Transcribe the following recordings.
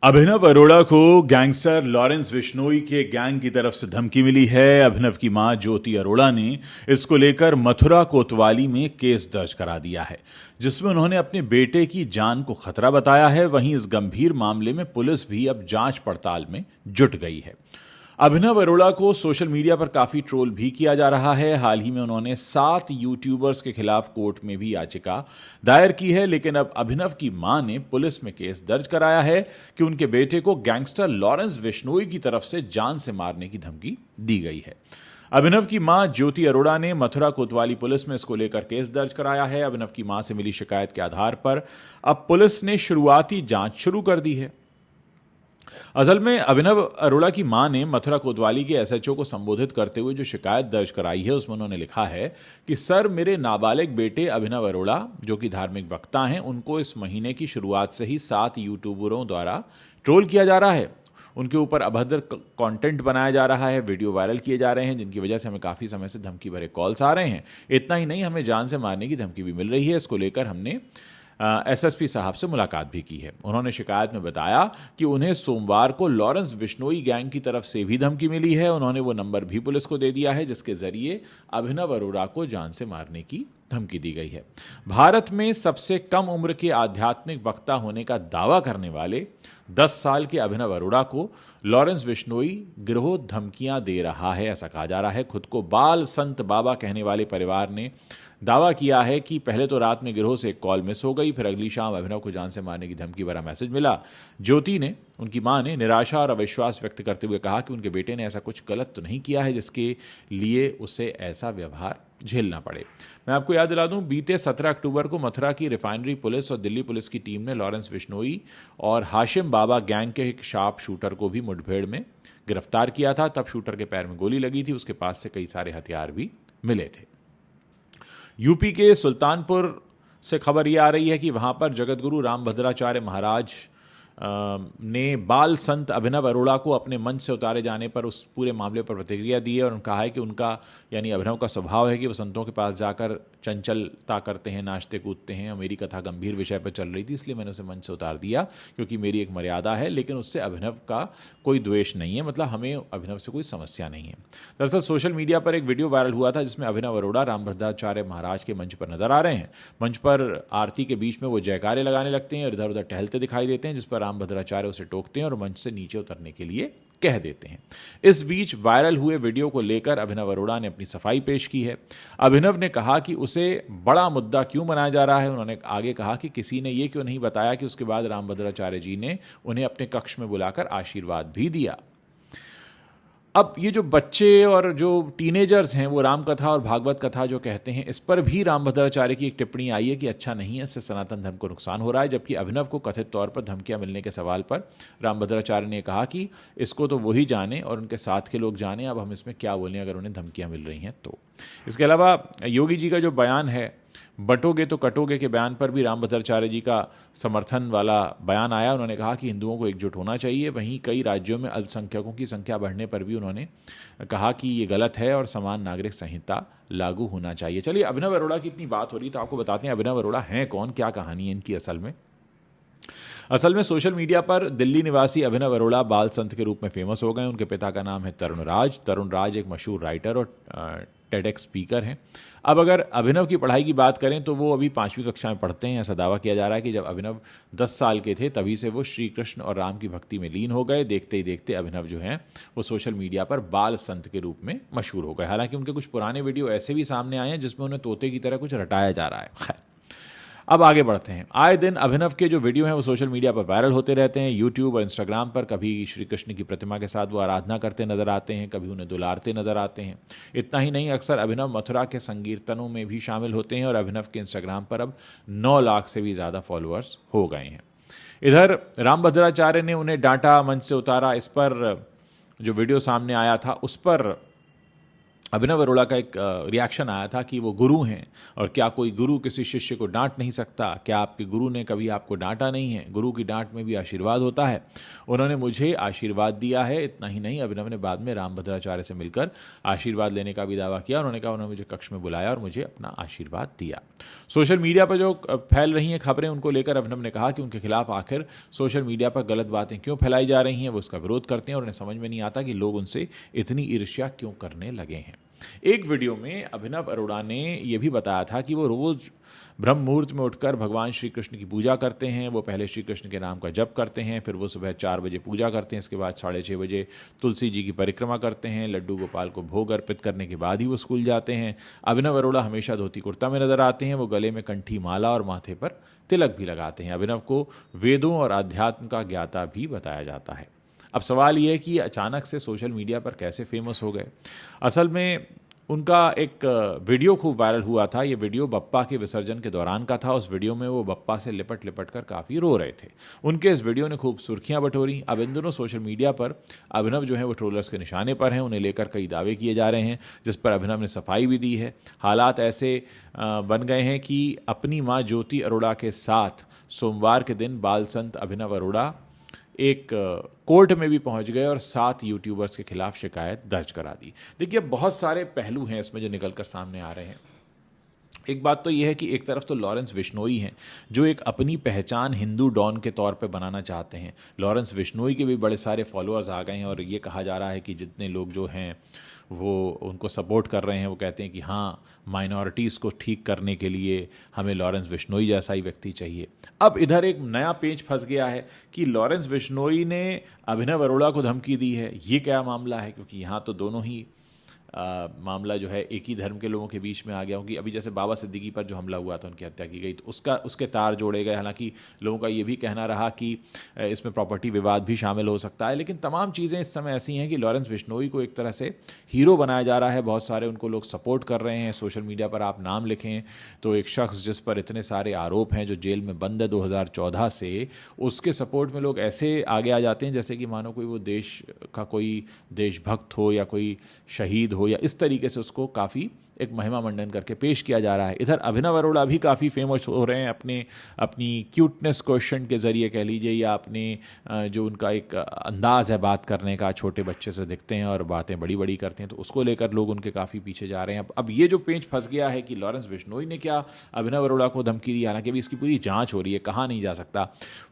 अभिनव अरोड़ा को gangster Lawrence Bishnoi के gang की तरफ से धमकी मिली है। अभिनव की मां ज्योति अरोड़ा ने इसको लेकर मथुरा कोतवाली में केस दर्ज करा दिया है, जिसमें उन्होंने अपने बेटे की जान को खतरा बताया है। वहीं इस गंभीर मामले में पुलिस भी अब जांच पड़ताल में जुट गई है। अभिनव अरोड़ा को सोशल मीडिया पर काफी ट्रोल भी किया जा रहा है। हाल ही में उन्होंने 7 यूट्यूबर्स के खिलाफ कोर्ट में भी याचिका दायर की है, लेकिन अब अभिनव की मां ने पुलिस में केस दर्ज कराया है कि उनके बेटे को गैंगस्टर लॉरेंस बिश्नोई की तरफ से जान से मारने की धमकी दी गई है। अभिनव की मां ज्योति अरोड़ा ने मथुरा कोतवाली पुलिस में इसको लेकर केस दर्ज कराया है। अभिनव की मां से मिली शिकायत के आधार पर अब पुलिस ने शुरुआती जांच शुरू कर दी है। असल में अभिनव अरोड़ा की मां ने मथुरा कोतवाली के एसएचओ को संबोधित करते हुए जो शिकायत दर्ज कराई है, उसमें उन्होंने लिखा है कि सर, मेरे नाबालिग बेटे अभिनव अरोड़ा, जो कि धार्मिक वक्ता हैं, उनको इस महीने की शुरुआत से ही 7 यूट्यूबरों द्वारा ट्रोल किया जा रहा है। उनके ऊपर अभद्र कंटेंट बनाया जा रहा है, वीडियो वायरल किए जा रहे हैं, जिनकी वजह से हमें काफ़ी समय से धमकी भरे कॉल्स आ रहे हैं। इतना ही नहीं, हमें जान से मारने की धमकी भी मिल रही है। इसको लेकर हमने एसएसपी साहब से मुलाकात भी की है। उन्होंने शिकायत में बताया कि उन्हें सोमवार को लॉरेंस बिश्नोई गैंग की तरफ से भी धमकी मिली है। उन्होंने वो नंबर भी पुलिस को दे दिया है, जिसके जरिए अभिनव अरोड़ा को जान से मारने की धमकी दी गई है। भारत में सबसे कम उम्र के आध्यात्मिक वक्ता होने का दावा करने वाले 10 साल के अभिनव अरोड़ा को लॉरेंस बिश्नोई गिरोह धमकियां दे रहा है, ऐसा कहा जा रहा है। खुद को बाल संत बाबा कहने वाले परिवार ने दावा किया है कि पहले तो रात में गिरोह से एक कॉल मिस हो गई, फिर अगली शाम अभिनव को जान से मारने की धमकी भरा मैसेज मिला। ज्योति ने, उनकी मां ने, निराशा और अविश्वास व्यक्त करते हुए कहा कि उनके बेटे ने ऐसा कुछ गलत तो नहीं किया है जिसके लिए उसे ऐसा व्यवहार झेलना पड़े। मैं आपको याद दिला दूं, बीते 17 अक्टूबर को मथुरा की रिफाइनरी पुलिस और दिल्ली पुलिस की टीम ने लॉरेंस बिश्नोई और हाशिम बाबा गैंग के एक शार्प शूटर को भी मुठभेड़ में गिरफ्तार किया था। तब शूटर के पैर में गोली लगी थी, उसके पास से कई सारे हथियार भी मिले थे। यूपी के सुल्तानपुर से खबर यह आ रही है कि वहां पर जगतगुरु रामभद्राचार्य महाराज ने बाल संत अभिनव अरोड़ा को अपने मंच से उतारे जाने पर उस पूरे मामले पर प्रतिक्रिया दी है और कहा है कि उनका, यानी अभिनव का स्वभाव है कि वो संतों के पास जाकर चंचलता करते हैं, नाचते कूदते हैं। और मेरी कथा गंभीर विषय पर चल रही थी, इसलिए मैंने उसे मंच से उतार दिया, क्योंकि मेरी एक मर्यादा है, लेकिन उससे अभिनव का कोई द्वेष नहीं है, मतलब हमें अभिनव से कोई समस्या नहीं है। दरअसल सोशल मीडिया पर एक वीडियो वायरल हुआ था जिसमें अभिनव अरोड़ा रामभद्राचार्य महाराज के मंच पर नजर आ रहे हैं। मंच पर आरती के बीच में वो जयकारे लगाने लगते हैं और इधर उधर टहलते दिखाई देते हैं, जिस पर रामभद्राचार्य उसे टोकते हैं और मंच से नीचे उतरने के लिए कह देते हैं। इस बीच वायरल हुए वीडियो को लेकर अभिनव अरोड़ा ने अपनी सफाई पेश की है। अभिनव ने कहा कि उसे बड़ा मुद्दा क्यों बनाया जा रहा है। उन्होंने आगे कहा कि किसी ने यह क्यों नहीं बताया कि उसके बाद रामभद्राचार्य जी ने उन्हें अपने कक्ष में बुलाकर आशीर्वाद भी दिया। अब ये जो बच्चे और जो टीनेजर्स हैं वो राम कथा और भागवत कथा जो कहते हैं, इस पर भी रामभद्राचार्य की एक टिप्पणी आई है कि अच्छा नहीं है, इससे सनातन धर्म को नुकसान हो रहा है। जबकि अभिनव को कथित तौर पर धमकियां मिलने के सवाल पर रामभद्राचार्य ने कहा कि इसको तो वही जाने और उनके साथ के लोग जाने, अब हम इसमें क्या बोलें अगर उन्हें धमकियां मिल रही हैं तो। इसके अलावा योगी जी का जो बयान है, बटोगे तो कटोगे के बयान पर भी रामभद्राचार्य जी का समर्थन वाला बयान आया। उन्होंने कहा कि हिंदुओं को एकजुट होना चाहिए। वहीं कई राज्यों में अल्पसंख्यकों की संख्या बढ़ने पर भी उन्होंने कहा कि ये गलत है और समान नागरिक संहिता लागू होना चाहिए। चलिए, अभिनव अरोड़ा की इतनी बात हो रही तो आपको बताते हैं अभिनव अरोड़ा हैं कौन, क्या कहानी है इनकी। असल में सोशल मीडिया पर दिल्ली निवासी अभिनव अरोड़ा बाल संत के रूप में फेमस हो गए। उनके पिता का नाम है तरुण राज। तरुण राज एक मशहूर राइटर और टेडेक्स स्पीकर हैं। अब अगर अभिनव की पढ़ाई की बात करें तो वो अभी 5वीं कक्षा में पढ़ते हैं। ऐसा दावा किया जा रहा है कि जब अभिनव 10 साल के थे तभी से वो श्री कृष्ण और राम की भक्ति में लीन हो गए। देखते ही देखते अभिनव जो हैं वो सोशल मीडिया पर बाल संत के रूप में मशहूर हो गए। हालांकि उनके कुछ पुराने वीडियो ऐसे भी सामने आए हैं जिसमें उन्हें तोते की तरह कुछ रटाया जा रहा है। खैर, अब आगे बढ़ते हैं। आए दिन अभिनव के जो वीडियो हैं वो सोशल मीडिया पर वायरल होते रहते हैं। यूट्यूब और इंस्टाग्राम पर कभी श्री कृष्ण की प्रतिमा के साथ वो आराधना करते नजर आते हैं, कभी उन्हें दुलारते नजर आते हैं। इतना ही नहीं, अक्सर अभिनव मथुरा के संकीर्तनों में भी शामिल होते हैं और अभिनव के इंस्टाग्राम पर अब 9 लाख से भी ज़्यादा फॉलोअर्स हो गए हैं। इधर रामभद्राचार्य ने उन्हें डांटा, मंच से उतारा, इस पर जो वीडियो सामने आया था उस पर अभिनव अरोड़ा का एक रिएक्शन आया था कि वो गुरु हैं और क्या कोई गुरु किसी शिष्य को डांट नहीं सकता, क्या आपके गुरु ने कभी आपको डांटा नहीं है, गुरु की डांट में भी आशीर्वाद होता है। उन्होंने मुझे आशीर्वाद दिया है। इतना ही नहीं, अभिनव ने बाद में रामभद्राचार्य से मिलकर आशीर्वाद लेने का भी दावा किया। उन्होंने कहा उन्होंने मुझे कक्ष में बुलाया और मुझे अपना आशीर्वाद दिया। सोशल मीडिया पर जो फैल रही हैं खबरें, उनको लेकर अभिनव ने कहा कि उनके खिलाफ आखिर सोशल मीडिया पर गलत बातें क्यों फैलाई जा रही हैं, वो उसका विरोध करते हैं और उन्हें समझ में नहीं आता कि लोग उनसे इतनी ईर्ष्या क्यों करने लगे हैं। एक वीडियो में अभिनव अरोड़ा ने यह भी बताया था कि वो रोज ब्रह्म मुहूर्त में उठकर भगवान श्री कृष्ण की पूजा करते हैं। वो पहले श्री कृष्ण के नाम का जप करते हैं, फिर वो सुबह 4 बजे पूजा करते हैं, इसके बाद 6:30 बजे तुलसी जी की परिक्रमा करते हैं, लड्डू गोपाल को भोग अर्पित करने के बाद ही वो स्कूल जाते हैं। अभिनव अरोड़ा हमेशा धोती कुर्ता में नजर आते हैं। वो गले में कंठी माला और माथे पर तिलक भी लगाते हैं। अभिनव को वेदों और आध्यात्म का ज्ञाता भी बताया जाता है। अब सवाल यह है कि अचानक से सोशल मीडिया पर कैसे फेमस हो गए। असल में उनका एक वीडियो खूब वायरल हुआ था। ये वीडियो बप्पा के विसर्जन के दौरान का था। उस वीडियो में वो बप्पा से लिपट लिपट कर काफ़ी रो रहे थे। उनके इस वीडियो ने खूब सुर्खियां बटोरी। अब इन दोनों सोशल मीडिया पर अभिनव जो है वो ट्रोलर्स के निशाने पर हैं। उन्हें लेकर कई दावे किए जा रहे हैं, जिस पर अभिनव ने सफाई भी दी है। हालात ऐसे बन गए हैं कि अपनी माँ ज्योति अरोड़ा के साथ सोमवार के दिन बाल संत अभिनव अरोड़ा एक कोर्ट में भी पहुंच गए और 7 यूट्यूबर्स के खिलाफ शिकायत दर्ज करा दी। देखिए, बहुत सारे पहलू हैं इसमें जो निकलकर सामने आ रहे हैं। एक बात तो यह है कि एक तरफ तो लॉरेंस बिश्नोई हैं, जो एक अपनी पहचान हिंदू डॉन के तौर पे बनाना चाहते हैं। लॉरेंस बिश्नोई के भी बड़े सारे फॉलोअर्स आ गए हैं और ये कहा जा रहा है कि जितने लोग जो हैं वो उनको सपोर्ट कर रहे हैं, वो कहते हैं कि हाँ, माइनॉरिटीज़ को ठीक करने के लिए हमें लॉरेंस बिश्नोई जैसा ही व्यक्ति चाहिए। अब इधर एक नया पेच फंस गया है कि लॉरेंस बिश्नोई ने अभिनव अरोड़ा को धमकी दी है। ये क्या मामला है? क्योंकि यहाँ तो दोनों ही मामला जो है एक ही धर्म के लोगों के बीच में आ गया। क्योंकि अभी जैसे बाबा सिद्दीकी पर जो हमला हुआ था, उनकी हत्या की गई, तो उसके तार जोड़े गए। हालांकि लोगों का ये भी कहना रहा कि इसमें प्रॉपर्टी विवाद भी शामिल हो सकता है। लेकिन तमाम चीज़ें इस समय ऐसी हैं कि लॉरेंस बिश्नोई को एक तरह से हीरो बनाया जा रहा है। बहुत सारे उनको लोग सपोर्ट कर रहे हैं। सोशल मीडिया पर आप नाम लिखें तो एक शख्स जिस पर इतने सारे आरोप हैं, जो जेल में बंद है 2014 से, उसके सपोर्ट में लोग ऐसे आगे आ जाते हैं जैसे कि मानो कोई वो देश का कोई देशभक्त हो या कोई शहीद हो, या इस तरीके से उसको काफ़ी एक महिमा मंडन करके पेश किया जा रहा है। इधर अभिनव अरोड़ा भी काफ़ी फेमस हो रहे हैं अपनी क्यूटनेस क्वेश्चन के ज़रिए कह लीजिए, या अपने जो उनका एक अंदाज है बात करने का, छोटे बच्चे से दिखते हैं और बातें बड़ी बड़ी करते हैं, तो उसको लेकर लोग उनके काफ़ी पीछे जा रहे हैं। अब ये जो पेंच फंस गया है कि लॉरेंस बिश्नोई ने क्या अभिनव अरोड़ा को धमकी दी, हालांकि अभी इसकी पूरी जाँच हो रही है, कहा नहीं जा सकता।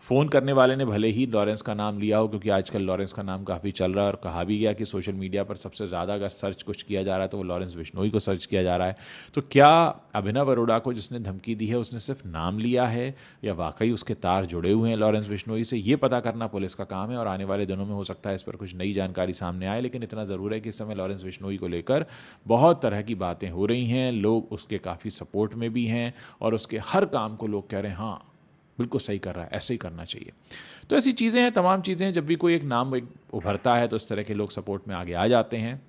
फ़ोन करने वाले ने भले ही लॉरेंस का नाम लिया हो, क्योंकि आजकल लॉरेंस का नाम काफ़ी चल रहा है और कहा भी गया कि सोशल मीडिया पर सबसे ज़्यादा अगर सर्च कुछ किया जा रहा है तो वो लॉरेंस बिश्नोई को सर्च किया जा रहा है। तो क्या अभिनव अरोड़ा को जिसने धमकी दी है उसने सिर्फ नाम लिया है या वाकई उसके तार जुड़े हुए हैं लॉरेंस बिश्नोई से? ये पता करना पुलिस का काम है और आने वाले दिनों में हो सकता है इस पर कुछ नई जानकारी सामने आए। लेकिन इतना ज़रूर है कि इस समय लॉरेंस बिश्नोई को लेकर बहुत तरह की बातें हो रही हैं। लोग उसके काफ़ी सपोर्ट में भी हैं और उसके हर काम को लोग कह रहे हैं हाँ बिल्कुल सही कर रहा है, ऐसे ही करना चाहिए। तो ऐसी चीज़ें हैं, तमाम चीज़ें हैं। जब भी कोई एक नाम उभरता है तो इस तरह के लोग सपोर्ट में आगे आ जाते हैं।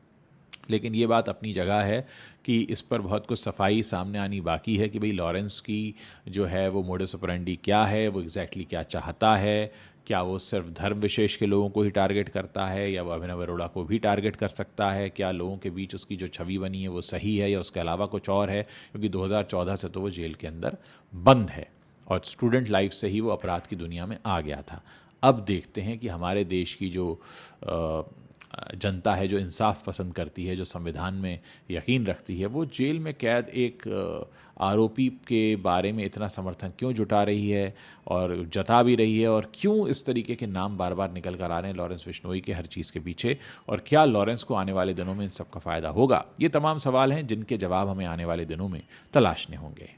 लेकिन ये बात अपनी जगह है कि इस पर बहुत कुछ सफाई सामने आनी बाकी है कि भाई लॉरेंस की जो है वो मोडस ऑपरेंडी क्या है, वो एग्जैक्टली क्या चाहता है। क्या वो सिर्फ धर्म विशेष के लोगों को ही टारगेट करता है या वो अभिनव अरोड़ा को भी टारगेट कर सकता है? क्या लोगों के बीच उसकी जो छवि बनी है वो सही है या उसके अलावा कुछ और है? क्योंकि 2014 से तो वो जेल के अंदर बंद है और स्टूडेंट लाइफ से ही वो अपराध की दुनिया में आ गया था। अब देखते हैं कि हमारे देश की जो जनता है, जो इंसाफ पसंद करती है, जो संविधान में यकीन रखती है, वो जेल में कैद एक आरोपी के बारे में इतना समर्थन क्यों जुटा रही है और जता भी रही है, और क्यों इस तरीके के नाम बार बार निकल कर आ रहे हैं लॉरेंस बिश्नोई के हर चीज़ के पीछे, और क्या लॉरेंस को आने वाले दिनों में इन सब का फ़ायदा होगा? ये तमाम सवाल हैं जिनके जवाब हमें आने वाले दिनों में तलाशने होंगे।